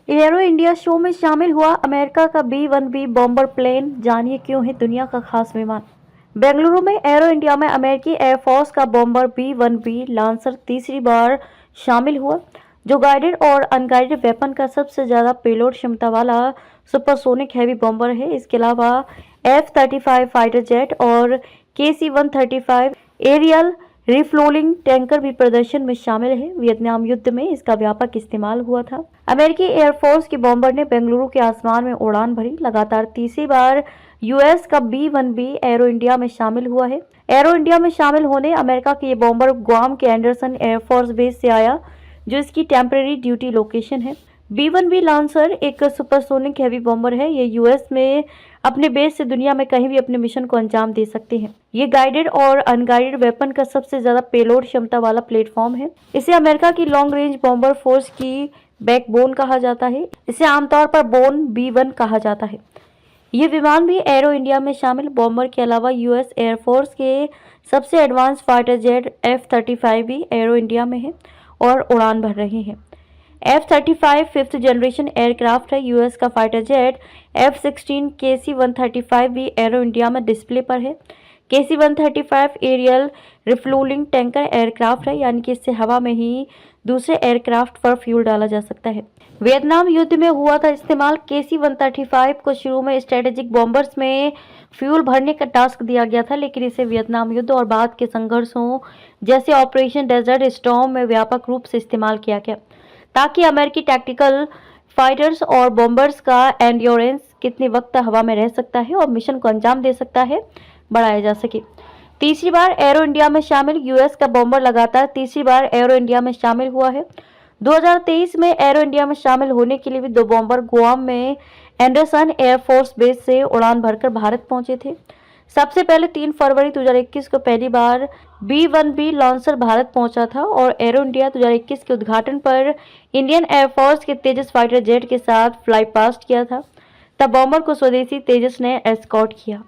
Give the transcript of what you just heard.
Arrow India show में शामिल हुआ अमेरिका का B-1B बॉम्बर प्लेन। जानिए क्यों है दुनिया का खास विमान। बेंगलुरु में एरो इंडिया में अमेरिकी एयरफोर्स का बॉम्बर B-1B लॉन्चर तीसरी बार शामिल हुआ, जो गाइडेड और अनगाइडेड वेपन का सबसे ज़्यादा पेलोड क्षमता वाला सुपरसोनिक हैवी बॉम्बर है। इसके अलावा F-35 फाइटर जेट और KC-135 एरियल रिफ्लोलिंग टैंकर भी प्रदर्शन में शामिल है। वियतनाम युद्ध में इसका व्यापक इस्तेमाल हुआ था। अमेरिकी एयरफोर्स के बॉम्बर ने बेंगलुरु के आसमान में उड़ान भरी। लगातार तीसरी बार यूएस का B-1B एरो इंडिया में शामिल हुआ है। एरो इंडिया में शामिल होने अमेरिका के ये बॉम्बर गुआम के एंडरसन एयरफोर्स बेस से आया, जो इसकी टेम्परेरी ड्यूटी लोकेशन है। B-1B लॉन्चर एक सुपरसोनिक हैवी बॉम्बर है। ये यूएस में अपने बेस से दुनिया में कहीं भी अपने मिशन को अंजाम दे सकते हैं। ये गाइडेड और अनगाइडेड वेपन का सबसे ज्यादा पेलोड क्षमता वाला प्लेटफॉर्म है। इसे अमेरिका की लॉन्ग रेंज बॉम्बर फोर्स की बैकबोन कहा जाता है। इसे आमतौर पर बोन B-1 कहा जाता है। ये विमान भी एरो इंडिया में शामिल बॉम्बर के अलावा यूएस एयरफोर्स के सबसे एडवांस फाइटर जेट F-35 भी एरो इंडिया में है और उड़ान भर रहे हैं। F-35 फिफ्थ जनरेशन एयरक्राफ्ट है। यूएस का फाइटर जेट F-16 KC-135 भी एरो इंडिया में डिस्प्ले पर है। KC-135 aerial refuelling tanker aircraft है, यानी कि इससे हवा में ही दूसरे एयरक्राफ्ट पर फ्यूल डाला जा सकता है। वियतनाम युद्ध में हुआ था इस्तेमाल। KC-135 को शुरू में स्ट्रेटेजिक बॉम्बर्स में फ्यूल भरने का टास्क दिया गया था, लेकिन इसे वियतनाम युद्ध और बाद के संघर्षों जैसे ऑपरेशन डेजर्ट स्टॉर्म में व्यापक रूप से इस्तेमाल किया गया, ताकि अमेरिकी टैक्टिकल फाइटर्स और बॉम्बर्स का एंड्योरेंस कितने वक्त हवा में रह सकता है और मिशन को अंजाम दे सकता है बढ़ाया जा सके। तीसरी बार एरो इंडिया में शामिल यूएस का बॉम्बर लगातार तीसरी बार एरो इंडिया में शामिल हुआ है। 2023 में एरो इंडिया में शामिल होने के लिए भी दो बॉम्बर गुआम में एंडरसन एयरफोर्स बेस से उड़ान भरकर भारत पहुंचे थे। सबसे पहले 3 फरवरी 2021 को पहली बार B-1B लॉन्चर भारत पहुंचा था और एरो इंडिया 2021 के उद्घाटन पर इंडियन एयरफोर्स के तेजस फाइटर जेट के साथ फ्लाई पास्ट किया था। तब बॉम्बर को स्वदेशी तेजस ने एस्कॉर्ट किया।